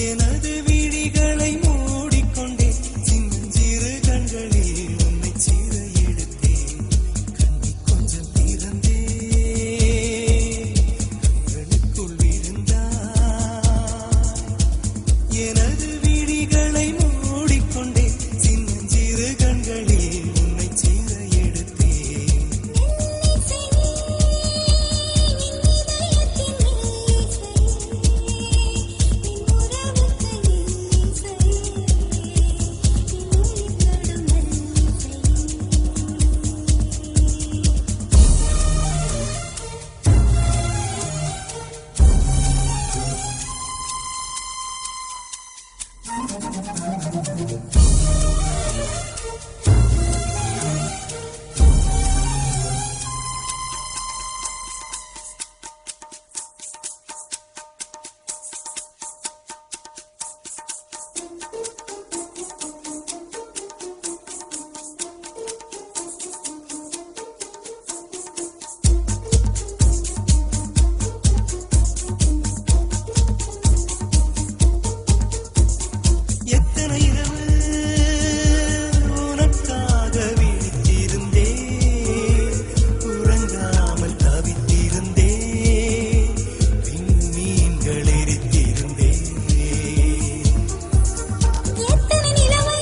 எனது விழிகளை மூடிக்கொண்டே சின்னஞ்சிறு கண்களில் உன்னை சீர எடுத்தேன். கண்ணை கொஞ்சம் திறந்தே கண்களுக்குள் விழுந்தாய். எனது விழிகளை மூடிக்கொண்டே சின்னஞ்சிறு கண்களில் உன்னை சீர எடுத்தேன். எத்தனை இரவு உனக்காக விழித்திருந்தேன், உறங்காமல் தவித்திருந்தேன், விண்மீன்கள் எரித்திருந்தேன். எத்தனை நிலவை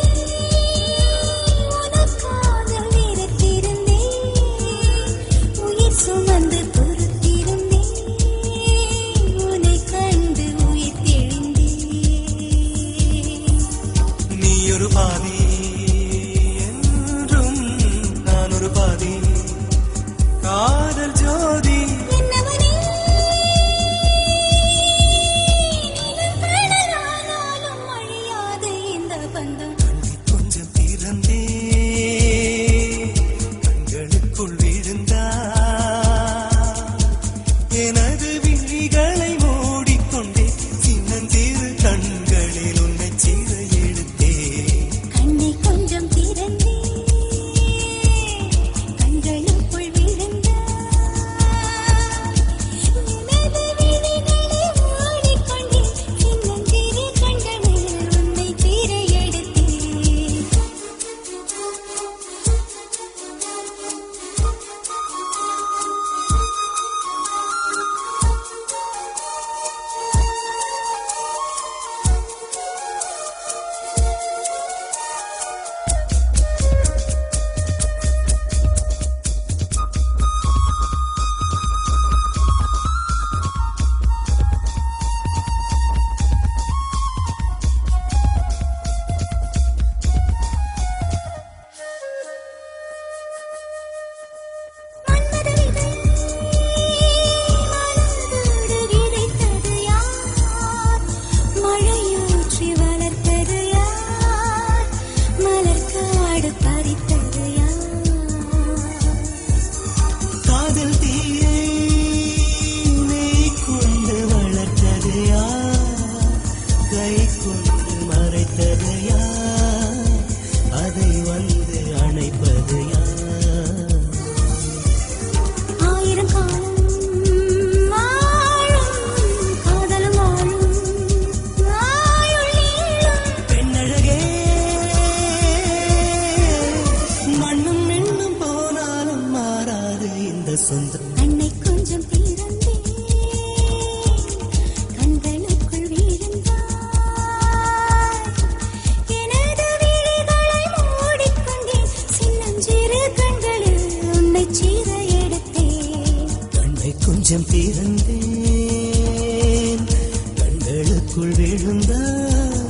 உனக்காக வெறுத்திருந்தேன், உயிர் சுமந்து பொறுத்திருந்தேன், உன்னை கண்டு உயிர் தெளிந்தேன். நீ ஒரு பாதி என்றும் நான் ஒரு பாதி, காதல் ஜோதி என்னவனே நிலக்கடலானாலும் அழியாது இந்த பந்தம். கொஞ்சம் திறந்தே கண்களுக்குள் விழுந்தாய். எனது விழிகளை மூடிக்கொண்டே சின்னஞ்சிறு கண்களில் உன்னை சீர எடுத்தேன். கண்ணை கொஞ்சம் திறந்தே கண்களுக்குள் விழுந்தாய். எனது விழிகளை மூடிக்கொண்டே சின்னஞ்சிறு கண்களில் உன்னை சீர எடுத்தேன். மன்மத விதை மனதோடு விதைத்தது யார்? மழையூற்றி வளர்த்தது யார்? மலர்காடு பறித்தது யார்? காதல் தீயை நீ கொண்டு வளர்த்தது யார்? கை கொண்டு மறைத்தது யார்? அதை வந்து அணைப்பது யார்? ஆயிரம் காலம் வாழும் காதலும் வாழும் ஆயுள் நீளும். பெண்ணழகே மண்ணும் மின்னும் போனாலும் மாறாது இந்த சொந்தம். கண்ணை கொஞ்சம் திறந்தே கண்களுக்குள் விழுந்தாய். எனது விழிகளை மூடிக்கொண்டே சின்னஞ்சிறு கண்களில் உன்னை சீர எடுத்தேன். கண்ணை கொஞ்சம் திறந்தேன் கண்களுக்குள் விழுந்தாய்.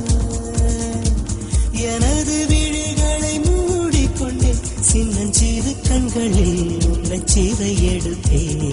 எனது விழிகளை மூடிக்கொண்டே சின்னஞ்சிறு கண்களில் உன்னை சீர எடுத்தேன்.